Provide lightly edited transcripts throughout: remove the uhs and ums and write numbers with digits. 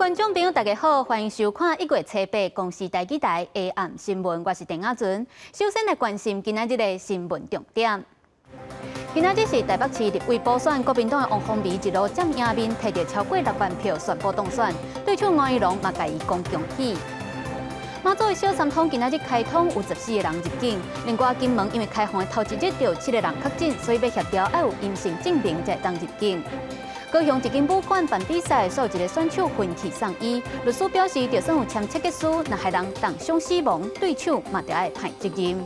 观众朋友，大家好，欢迎收看1月7日公视台记台下暗新闻，我是陈雅纯。首先来关心今仔日的新闻重点。今仔日是台北市立委补选，国民党的王凤仪一路占赢面，摕到超过6万票，宣布当选。对手吴怡农嘛，甲伊讲恭喜。马祖的小三通今仔日开通，有14个人入境。另外，金门因为开放的头一日就有7个人确诊，所以要协调要有阴性证明才当入境。高雄一间武馆办比赛，所有一个选手分去送医。律师表示，就算有签切结书，若害人当伤死亡，对手嘛就要负责任。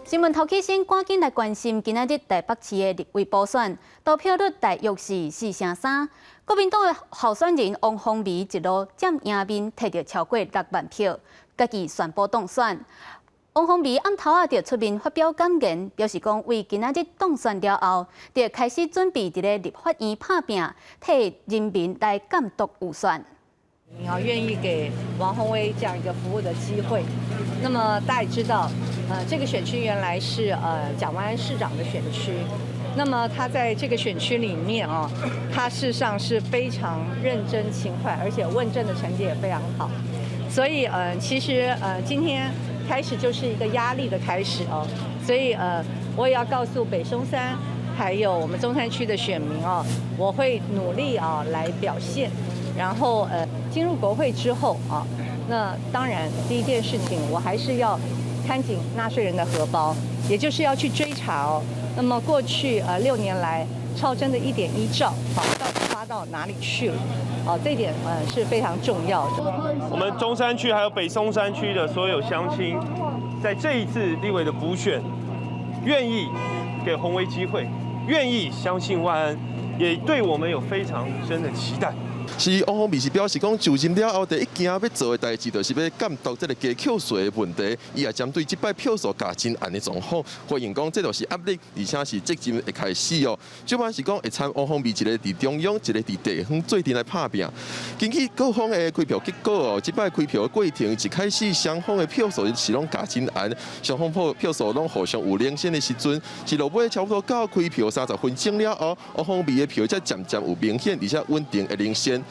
新闻头起先，赶紧来关心今仔日台北市的立委补选，投票率大约是4%3。国民党的候选人王凤仪一路占赢面，摕到超过6万票，家己宣布当选。王凤仪暗头就出面发表感言，表示讲为今仔日当选了后，就开始准备伫咧立法院拍拼，替人民来监督有选。你要愿意给王宏威这样一个服务的机会。那么大家也知道，这个选区原来是蒋万安市长的选区。那么他在这个选区里面他事实上是非常认真勤快，而且问政的成绩也非常好。所以其实今天开始就是一个压力的开始所以我也要告诉北松山还有我们中山区的选民我会努力来表现，然后进入国会之后那当然第一件事情我还是要看紧纳税人的荷包，也就是要去追查那么过去6年来超征的1.1兆到底发到哪里去了这一点是非常重要的。我们中山区还有北松山区的所有乡亲，在这一次立委的补选，愿意给宏威机会，愿意相信万安，也对我们有非常深的期待。是王凤仪是表示讲，就任了后第一件要做的代志，就是要监督这个加扣税的问题。伊也针对这摆票数加真暗的状况，回应讲这就是压力，而且是责任的开始主办是讲会参王凤仪一个伫中央，一个伫地方做阵来拍拼。根据各方的开票结果这摆开票的过程一开始双方的票数是拢加真暗，双方票数拢互相有领先的时阵，是落尾差不多到开票30分钟了后，王凤仪的票才渐渐有明显而且稳定的领先。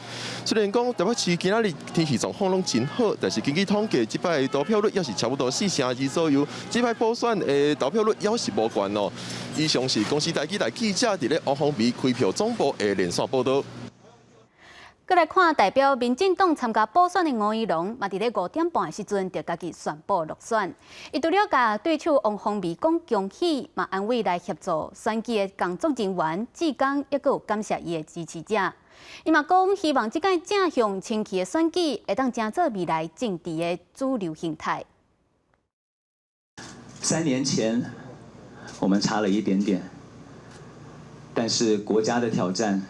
虽然讲台北市今仔日天气状况拢真好，但是根据统计，这摆投票率也是差不多4%2左右。这摆补选的投票率也是无悬以上是公司台记台记者伫咧王凤仪开票总部的连线报道。再来看代表民进党参加补选的吴怡农，嘛伫咧5点半的时阵，就家己宣布落选。伊除了甲对手王凤仪讲恭喜，嘛安慰来协助选举的工作人员、志工，也有感谢伊的支持者。伊嘛讲，希望这届正向清气的选举，会当成做未来政治的主流形态。3年前，我们差了一点点，但是国家的挑战，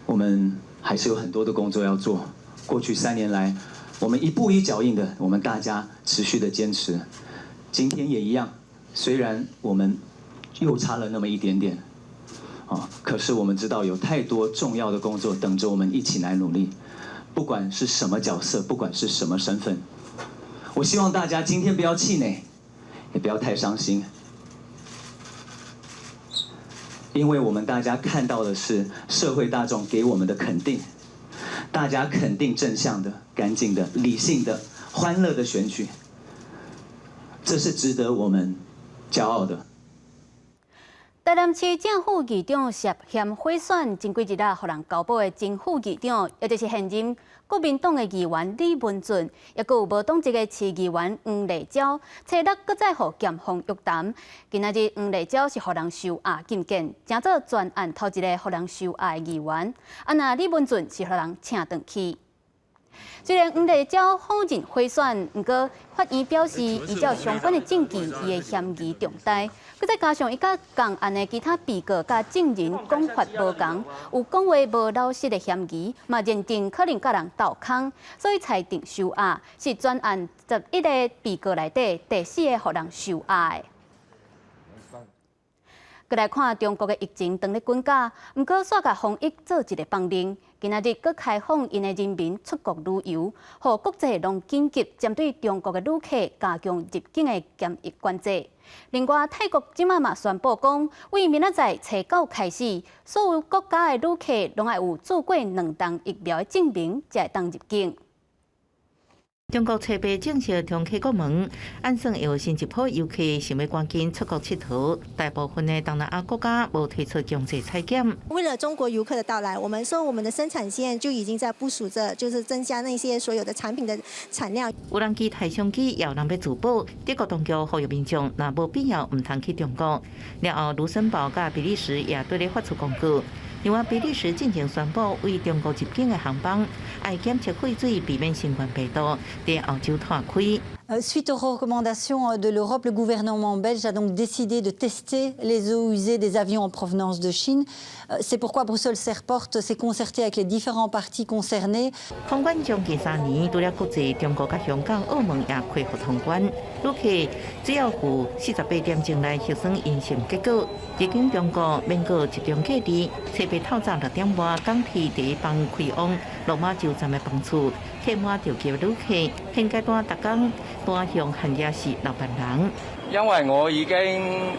我们还是有很多的工作要做。过去3年来，我们一步一脚印的，我们大家持续的坚持。今天也一样，虽然我们又差了那么一点点。可是我们知道有太多重要的工作等着我们一起来努力，不管是什么角色，不管是什么身份，我希望大家今天不要气馁，也不要太伤心，因为我们大家看到的是社会大众给我们的肯定，大家肯定正向的、干净的、理性的、欢乐的选举，这是值得我们骄傲的。台南市正副议长涉嫌贿选，前几日互人交保的前副议长，也就是现任国民党的议员李文俊，也有无党籍的市议员黄丽娇，初六搁再互检方约谈。今仔日黄丽娇是互人收押禁见，正做专案头一个互人收押的议员。那李文俊是互人请回去。虽然黄丽娇否认贿选，不过法院表示，依照相关的证据，伊的嫌疑重大。佮再加上伊甲共案的其他被告甲证人讲法无同，有讲话无老实的嫌疑，嘛认定可能甲人斗空，所以裁定收押，是专案11个被告内底第4个互人收押的。佮来看中国的疫情当咧滚价，毋过煞甲防疫做一个放零。今仔日佮开放因的人民出国旅游，互国际拢紧急针对中国的旅客加强入境的检疫管制。另外，泰国即马嘛宣布讲，为明仔载初9开始，所有国家的旅客拢要有做过2档疫苗的证明，才会当入境。中国初8正式通开国门，按算会有新一波游客想要赶紧出国佚佗。大部分的东南亚国家无推出强制采检。为了中国游客的到来，我们的生产线就已经在部署着，就是增加那些所有的产品的产量。无人机、台商机也有人要自保，德国当局呼吁民众若无必要唔通去中国。然后，卢森堡甲比利时也对咧发出公告。另外，比利时进行宣布，为中国入境的航班爱检测废水，避免新冠病毒在澳洲拓开。Suite aux recommandations de l'Europe, le gouvernement belge a donc décidé de tester les eaux usées des avions en provenance de Chine. C'est pourquoi Bruxelles Airport s'est concerté avec les différents parties concernées. 通关将近3年，除了国际，中国甲香港、澳门也恢复通关。旅客只要附48点钟内核酸阴性结果，入境中国免过集中隔离。初8透早6点外，港铁第一班开往罗马酒站的房厝，客满着几位旅客，现阶段逐工单向汉也是6万人。因為我已經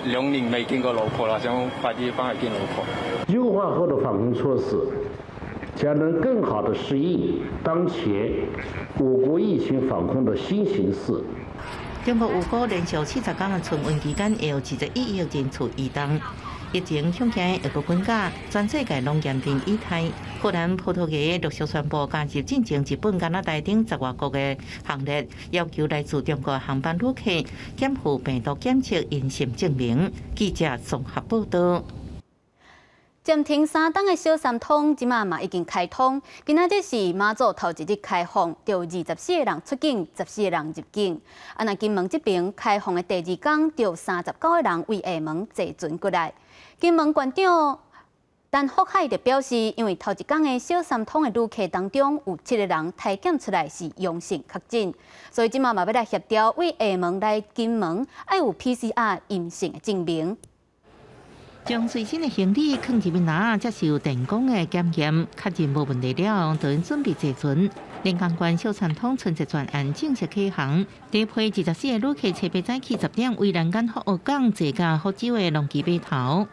2年未見過老婆啦，想快啲翻去見老婆。優化後的防控措施，將能更好地適應當前我國疫情防控的新形勢。中國有過連續70天的春運期間，會有21億人次移動。疫情向前會個滾價，全世界攏嚴陣以待。荷蘭、葡萄牙陸續宣布加入進前日本、加拿大等10外國嘅行列，要求來自中國航班旅客檢附病毒檢測陰性證明。記者綜合報道。暫停3檔的小三通，即馬嘛已經開通。今仔日是馬祖頭一日開放，就24個人出境，14個人入境。若金門這邊開放的第2天，就39個人為廈門坐船過來。金門縣長陳福海就表示，因為頭一天的小三通的旅客當中有7個人體檢出來是陽性確診，所以即馬嘛要來協調為廈門來金門要有 PCR 陰性的證明。將隨身的行李放入面拿，接受電工的檢驗，確認無問題了，就準備坐船。連江縣小三通春節專案正式啟航，第一批24個旅客初8早起10點為蘭港福澳港坐駕福州的龍基碼頭。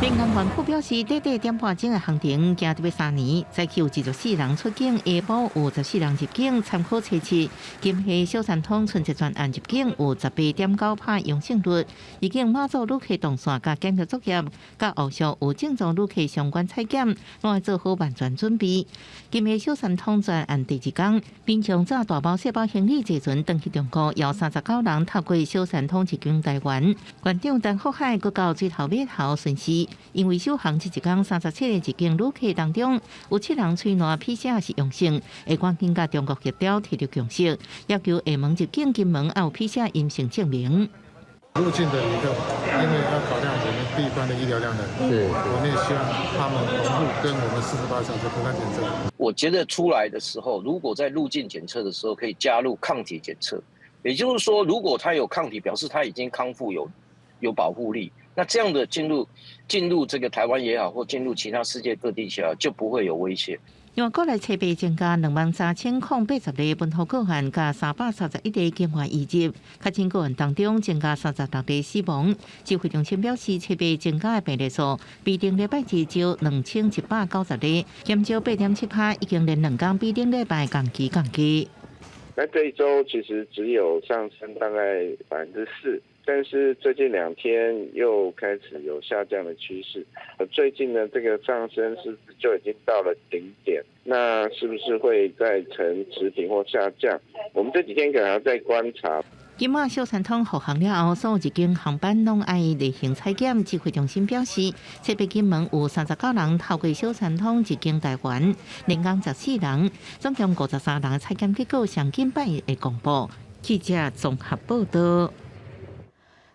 連江縣府表示，短點半鐘的行程行到3年，早起有24人出境，下晡有14人入境。參考測試，今夏小三通春節專案入境有18.9%陽性率，已經馬祖旅客動線甲檢疫作業，甲後續有正宗旅客相關採檢，攏會做好萬全準備。今夏小三通專案第2天，民眾揸大包小包行李坐船登去中國，有39人透過小三通入境台灣。縣長陳福海閣到最後碼頭巡視。因為首航這一天37個入境旅客當中，有7人催內 PCR 是陽性，會趕緊甲中國協調提出共識，要求廈門入境金門要有 PCR 陰性證明。入境的一個，因為要考量我們地方的醫療量的，我們也希望他們同步跟我們48小時核酸檢測。我覺得出來的時候，如果在入境檢測的時候可以加入抗體檢測，也就是說，如果他有抗體，表示他已經康復有保護力。那這樣的進入這個台灣也好，或進入其他世界各地也好，就不會有威脅。另外，國內初8增加23080個本土個案，加331個境外移入，確診個案當中增加36個死亡。指揮中心表示，初8增加的病例數比頂禮拜二就2190個，減少8.7%，已經連2天比頂禮拜降低。那這一周其實只有上升大概4%。但是最近2天又開始有下降的趨勢，最近呢，這個上升是不是就已經到了頂點？那是不是會再呈持平或下降？我們這幾天可能要再觀察。今晚小三通復航了後，所有入境航班攏愛例行採檢。指揮中心表示，初8金門有39人透過小三通入境台灣，連江14人，總共53人採檢結果上近8日會公布。記者綜合報道。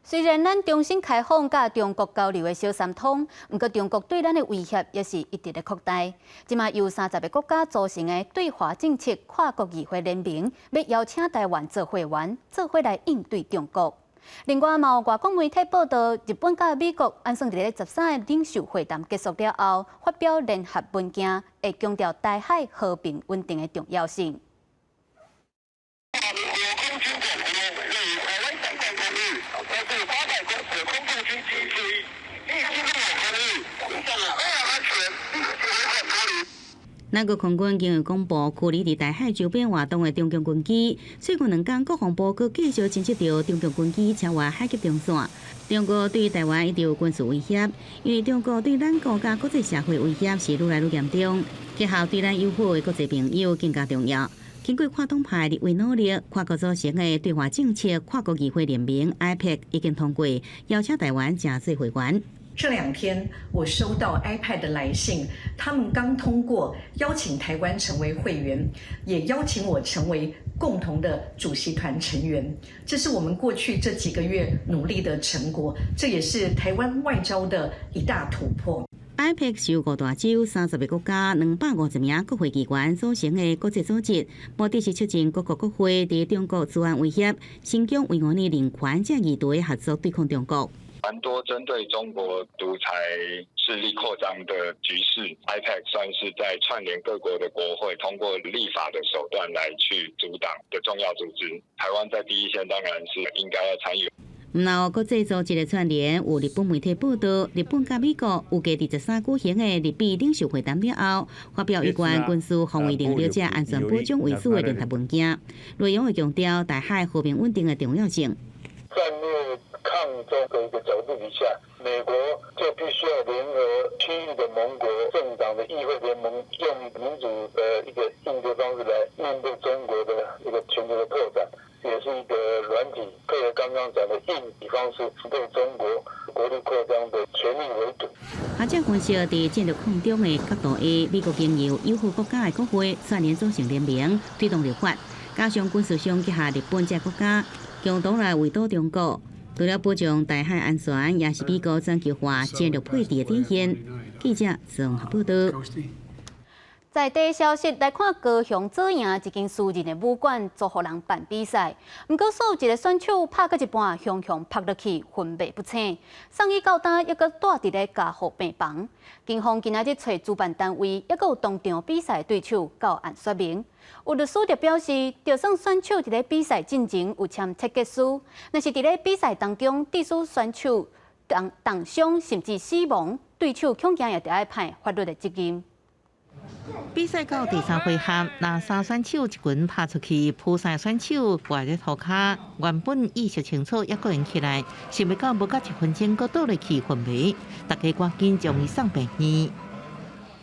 雖然咱重新開放甲中國交流的小三通，不過中國對咱的威脅也是一直的擴大。即馬由30個國家組成的對華政策跨國議會聯盟，要邀請台灣做會員，做伙來應對中國。另外，有外国媒体报道，日本甲美国安算伫咧13个领袖会谈结束了后，发表联合文件，会强调台海和平稳定的重要性。咱国空军今日公布，距离伫台海周边活动的中共军机，最近2天国防部佫继续侦测到中共军机超越海峡中线。中国对台湾一直有军事威胁，因为中国对咱国家国际社会威胁是愈来愈严重，结合对咱友好的国际朋友更加重要。经过跨党派立委努力，跨国组成的对华政策跨国议会联盟 IPEC 已经通过，邀请台湾加入会员。这2天，我收到 iPad 的来信，他们刚通过邀请台湾成为会员，也邀请我成为共同的主席团成员。这是我们过去这几个月努力的成果，这也是台湾外交的一大突破。IPEC 是由5大洲30个国家250名国会议员组成的国际组织，目的是促进各国国会伫中国治安威胁、新疆维吾尔人权这议题合作对抗中国。蛮多针对中国独裁势力扩张的局势 ，IPEC 算是在串联各国的国会，通过立法的手段来去阻挡的重要组织。台湾在第一线当然是应该要参与。有国际组织的串联，有日本媒体报道，日本甲美国有计伫13举行的日美领袖会谈了后，发表有关军事防卫领导者安全保障为主的联合文件，内容会强调台海和平稳定的重要性。战略抗中的一个角度底下，美国就必须要联合区域的盟国政党的议会联盟，用民主的一个应对方式来面对中国的一个全球的拓展，也是一个软体配合刚刚讲的硬体方式，对中国国力扩张的全力围堵。学者分析，伫战略抗中的角度下，美国经由友好国家的国会串联组成联盟，推动立法，加上军事上结合日本这国家，共同来围堵中国。除了保障台海安全，也是美国全球化战略配置的体现。记者综合报道。在地消息来看，高雄左营一间私人的武馆做互人办比赛，不过所有一个选手拍到一半，雄雄拍落去，魂袂不清。送医到担，抑阁住伫咧家护病房。警方今仔日找主办单位，抑阁有当场比赛对手到案说明。有律师就表示，就算选手伫咧比赛进前有签切结书，若是伫咧比赛当中致使选手重伤甚至死亡，对手恐惊也得爱判法律的责任。比赛到第3回合，那3选手一拳拍出去，扑赛选手挂在涂骹，原本意识清楚，一个人起来，想袂到无到1分钟，佫倒落去昏迷，大家赶紧将伊送病院。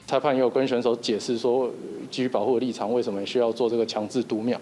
裁判也有跟选手解释说，基于保护的立场，为什么需要做这个强制读秒。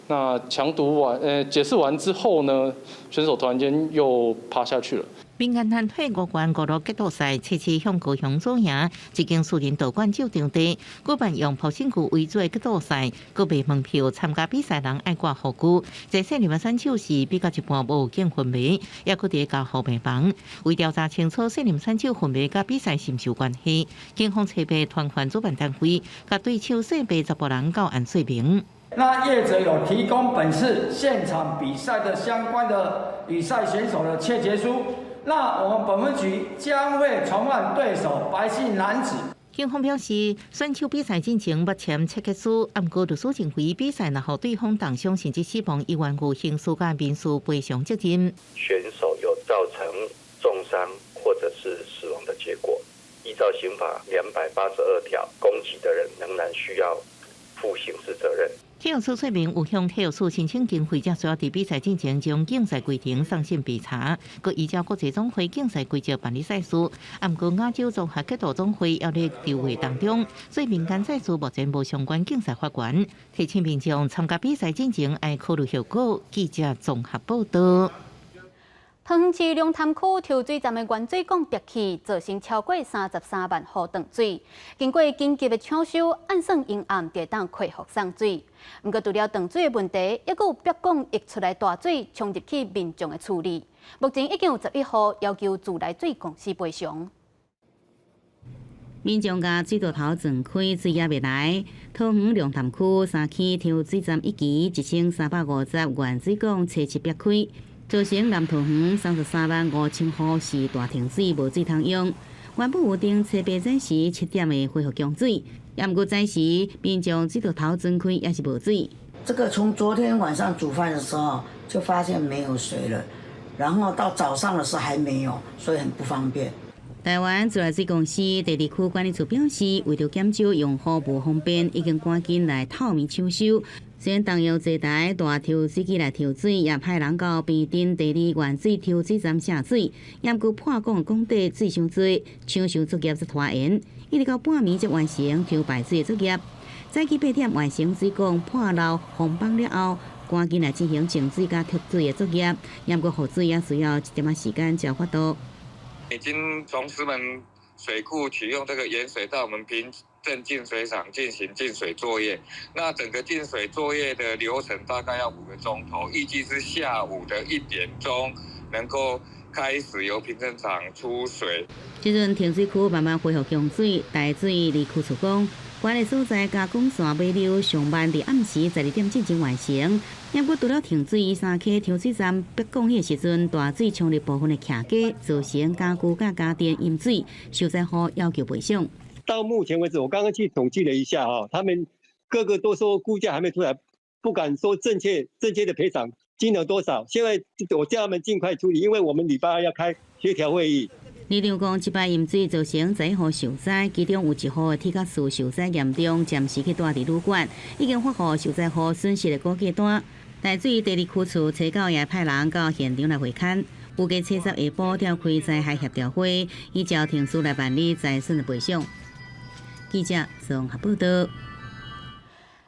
那强读完，解释完之后呢，选手突然间又趴下去了。民间团体5关5路决斗赛，次次向高雄左营一间私人道馆照场地，举办用保险具为主的决斗赛，各卖门票参加比赛人爱挂护具。这些入面选手是比较一半无见昏迷，也搁伫家护病房。为调查清楚涉入选手昏迷甲比赛是毋是有关系，警方采备团团主办单位，甲对手涉被10个人到案说明。那业者有提供本次现场比赛的相关的比赛选手的切结书。那我们本分局将会传唤对手白姓男子。警方表示，选手比赛进前捌签切结书，不过律师认为比赛若互对方重伤甚至死亡，依然有刑事甲民事赔偿责任。选手有造成重伤或者是死亡的结果，依照刑法282条，攻击的人仍然需要负刑事责任。体育署说明，有向体育署申请经费，才需要伫比赛进前将竞赛规程送审备查，佮依照国际总会竞赛规则办理赛事。不过亚洲综合格斗总会要伫调会当中，所以民间赛事目前无相关竞赛法源，提醒民众参加比赛进前要考虑效果。记者综合报道。桃园市龙潭区抽水站的原水管憋气，造成超过33万户断水。经过紧急的抢修，按算阴暗得当恢复送水。不过除了断水的问题，还有憋管溢出来大水冲入去民众的厝里。目前已经有11户要求自来水公司赔偿。民众甲水道头撞开，水也未来。桃园龙潭区3期抽水站1期1350原水管初次憋开。造成南投园33万5千户是大停水，无水通用。原本有定初八早时7点的恢复供水，也毋过早时民众水道头全开，也是无水。这个从昨天晚上煮饭的时候就发现没有水了，然后到早上的时候还没有，所以很不方便。台湾自来水公司第2区管理处表示，为了减少用户不方便，已经赶紧来透明抢修。虽然动用坐台大抽水机来抽水，也派人到边镇第2原水抽水站下水，也毋过破工工地水伤多，抢修作业则拖延，一直到半暝才完成抽排水的作业。早起8点完成水管破漏封绑了后，赶紧来进行净水加脱水的作业，也毋过雨水也需要1点仔时间才发到。已经从石门水库启用这个盐水到我们平镇净水厂进行净水作业。那整个净水作业的流程大概要5个钟头，预计是下午的1点钟能够开始由平镇厂出水。即阵停水区慢慢恢复供水，大水离区处讲，管理所在加工线尾流上班伫暗时12点进行完成。也不过除了停水，3溪抽水站北港迄时阵，大水冲入部分的徛架，造成家具甲家电淹水，受灾户要求赔偿。到目前为止，我刚刚去统计了一下他们个个都说估价还没出来，不敢说正确的赔偿金额多少。现在我叫他们尽快处理，因为我们礼拜2要开协调会议。李长讲，这摆淹水造成11户受灾，其中有1户的铁甲树受灾严重，暂时去住伫旅馆，已经发予受灾户损失的估价单。大水第2区处车教也派人到现场来会勘，预计7月下晡召开灾害协调会，依照停事来办理财损的赔偿。记者综合报道。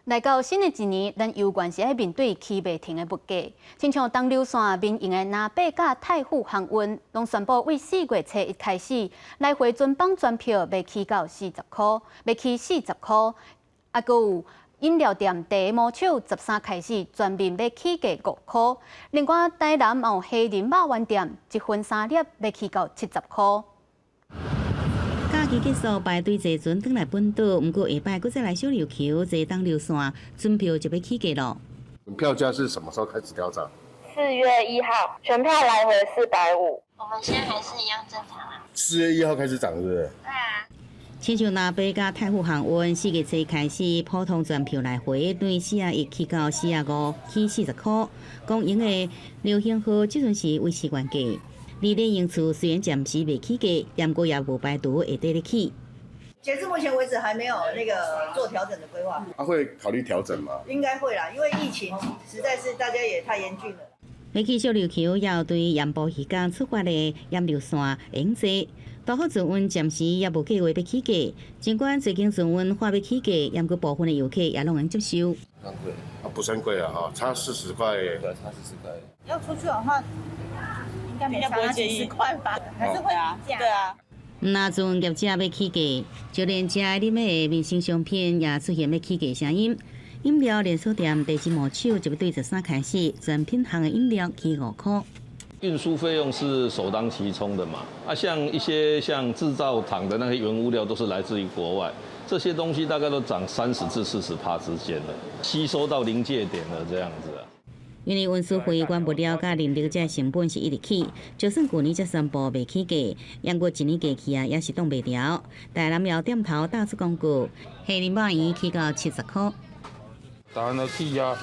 来到新的一年，咱有关是爱面对起袂停的物价，亲像东流线民营的南北甲太湖航运，拢宣布为4月初1开始，来回尊榜专票要起到40块，要起40块，还阁有饮料店第一毛手13开始，全面要起价5块。另外，台南有黑人肉丸店1份3粒要起到70块。假期结束，排队坐船转来本岛，不过下摆搁再来小琉球坐东流线，船票就要起价咯。票价是什么时候开始调涨？4月1号，全票来回450。我们现在还是一样正常啊。4月1号开始涨，是不是？对啊。亲像南北甲太湖航运4月初开始，普通船票来回对41起到45，起40块。公营的流行号即阵是维持原价。离恋营厝虽然暂时未起价，但过也无排除会得得起。截至目前为止还没有那个做调整的规划。会考虑调整吗？应该会啦，因为疫情实在是大家也太严峻了。要去小琉球，也有对盐埔渔港出发的盐流线应坐。大号船运暂时也无计划要起价，尽管最近船运话要起价，但过部分的游客也拢能接受。很贵不算贵啊差40块。对，差40块。要出去的话。应该不会几10块吧？还是会啊？对啊。那阵业者要起价，就连食啉的民生商品也出现要起价声音。饮料连锁店第1毛手就要对13开始，全品项的饮料起5块。运输费用是首当其冲的嘛？像一些制造厂的那些原物料都是来自于国外，这些东西大概都涨30%至40%之间了，吸收到临界点了这样子啊。因为运输费原物料甲人力这成本是一直起，就算去年才宣布未起价，但过一年过去也是挡袂牢。台南药店头打出广告，黑林肉圆起到70块。台湾的起啊，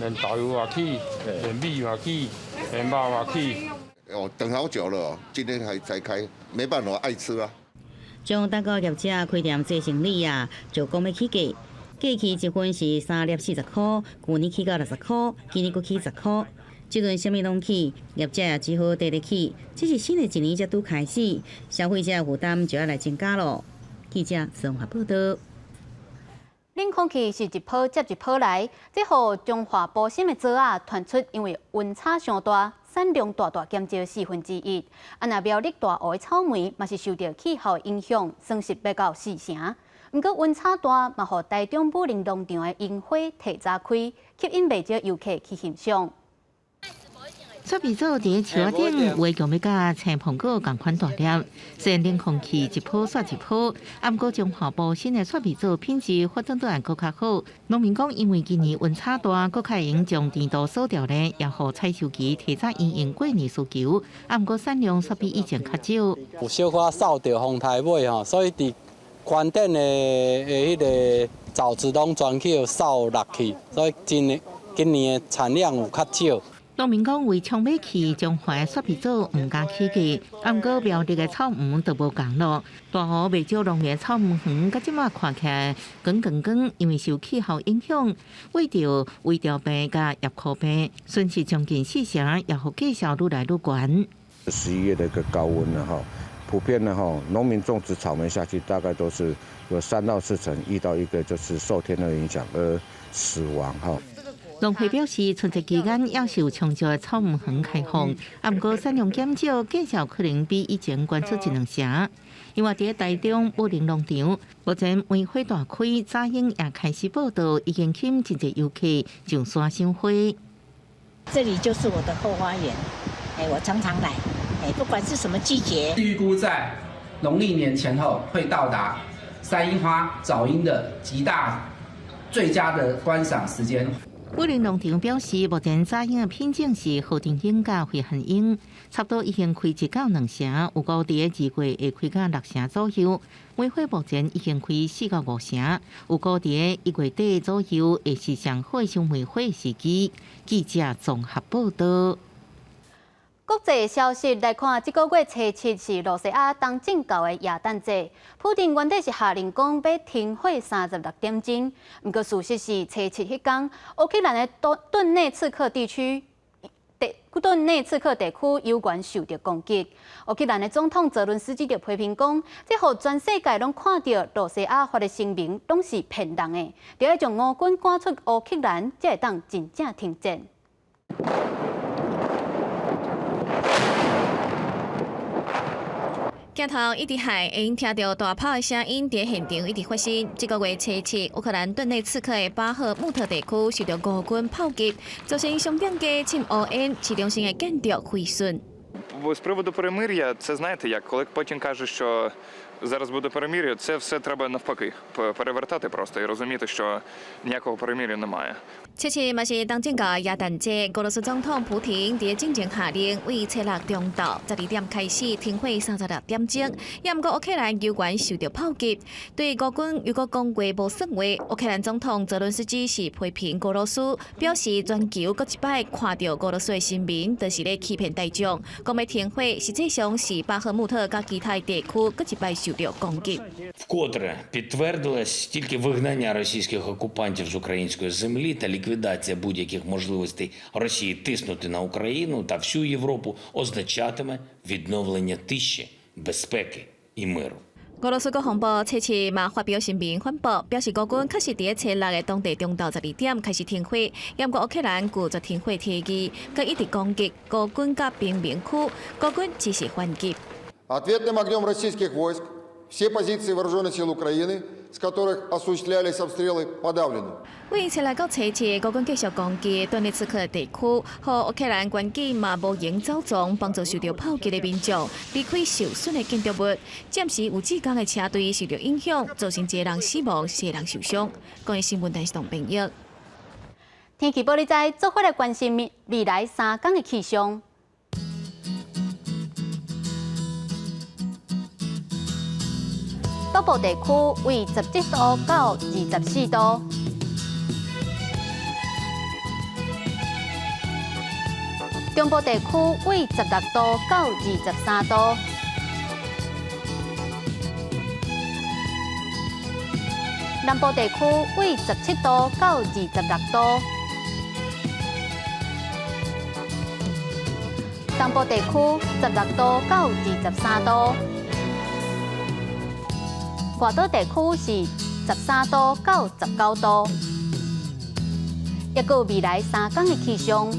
连豆油也起，连米也起，连肉也起。等好久了，今天才开，没办法爱吃啊。中大个业者开店做生意啊，就讲要起价。过去1份是3粒40块，去年起到60块，今年佫起10块。即阵啥物拢起，业者也只好得起。这是新的一年才拄开始，消费者负担就要来增加咯。记者综合报道。冷空气是一波接一波来，这号中华保鲜的枣仔传出因为温差上大，产量大减少1/4。那苗栗大湖的草莓嘛是受到气候影响，损失要到4成。不过温差大，嘛互台中武林农场的樱花提早开，吸引不少游客去欣赏。雪鼻组伫树仔顶围墙要甲青苹果同款大粒，虽然冷空气一波刷一波，不过中华部新的雪鼻组品质发展得更较好。农民讲，因为今年温差大，更较用将甜度锁掉咧，也互采收期提早应用过年需求。不过产量煞比以前较少。有小可扫到风台尾吼，所以伫关店的迄个枣子拢全去扫落去，所以今年的产量有较少。农民讲为冲买去中华的雪鼻组唔加起价，不过苗栗的草园就无共咯。大湖未少农业草园园，甲即马看起来光，因为受气候影响，为着微调病甲叶枯病，损失将近4成，也互计销愈来愈悬。11月的一个高温呢，普遍呢农民种植草莓下去，大概都是有3到4成遇到一个就是受天的影响而死亡农会表示，春节期间要是有充足的草莓园开放，不过产量减少，计销可能比以前悬出1-2成。因为伫台中武陵农场，目前梅花大开，早英也开始报道，已经请真侪游客上山赏花。这里就是我的后花园，我常常来，不管是什么季节。预估在农历年前后会到达山樱花、早樱的最佳的观赏时间。武陵农场表示，目前早樱的品种是和定樱甲惠汉樱，差不多已经开1到2成，有高伫2月会开到6成左右。梅花目前已经开4到5成，有高伫1月底左右会是上好赏梅花时机。记者综合报道。国际消息来看，这个月初7是罗西亚东正教的耶诞节。普丁原底是下令讲要停火36点钟，不过事实是初7迄天，乌克兰的顿内茨克地区有关受到攻击。乌克兰的总统泽伦斯基就批评讲，这互全世界拢看到罗西亚发的声明拢是骗人的，就要将俄军赶出乌克兰，才会当真正停战。镜头一直海会用听到大炮的声音，伫现场一直发生。这个月初7，乌克兰顿内茨克的巴赫穆特地区受到俄军炮击，造成商店街、深乌烟、市中心的建筑毁损。З приводу перемир'я, це знаєте як, коли Путін каже, що зараз буде перемир'я, це все треба навпаки перевертати просто і розуміти, що ніякого перемир'я немає. 7日嘛是东正教耶诞节，俄罗斯总统普廷伫进前下令，为初6中昼12点开始停火36点钟。也毋过乌克兰油管受到炮击，对俄军又搁讲过无算话。乌克兰总统泽伦斯基是批评俄罗斯，表示全球搁一摆看到俄罗斯的新民，就是咧欺骗大众。讲要停火，实际上是巴赫穆特甲其他地区搁一摆受到攻击。Вкотре підтвердилось тільки вигнання російських окупантів з української землі та ліквідація будь-яких можливостей Росії тиснути на Україну та всю Європу означатиме відновлення тиші, безпеки і миру. 俄罗斯国防部初7嘛发表声明反驳，表示俄军确实伫初6的当地中昼12点开始停火，不过乌克兰拒绝停火提议，佮一直攻击俄军甲平民区，俄军只是反击。Ответным огнем российских войск все позиции вооруженных сил Украины, с которых осуществлялись обстрелы, подавлены. 为初6到初7，俄军继续攻击顿涅茨克地区，和乌克兰军警嘛无营走踪，帮助受到炮击的民众离开受损的建筑物。暂时有几工的车队受到影响，造成1人死亡，4人受伤。关于新闻台是董平玉。天气报你知，做伙来关心未来3天的气象。东部地区为17度到24度，中部地区为16度到23度，南部地区为17度到26度，东部地区16度到23度。外岛地区是13度到19度，也有未来3天的气象。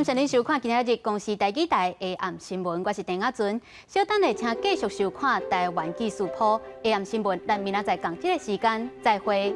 感谢您收看今日的公视台记台下暗新闻，我是陈雅纯。稍等下，请继续收看台湾技术铺下暗新闻，咱明仔载同一个时间再会。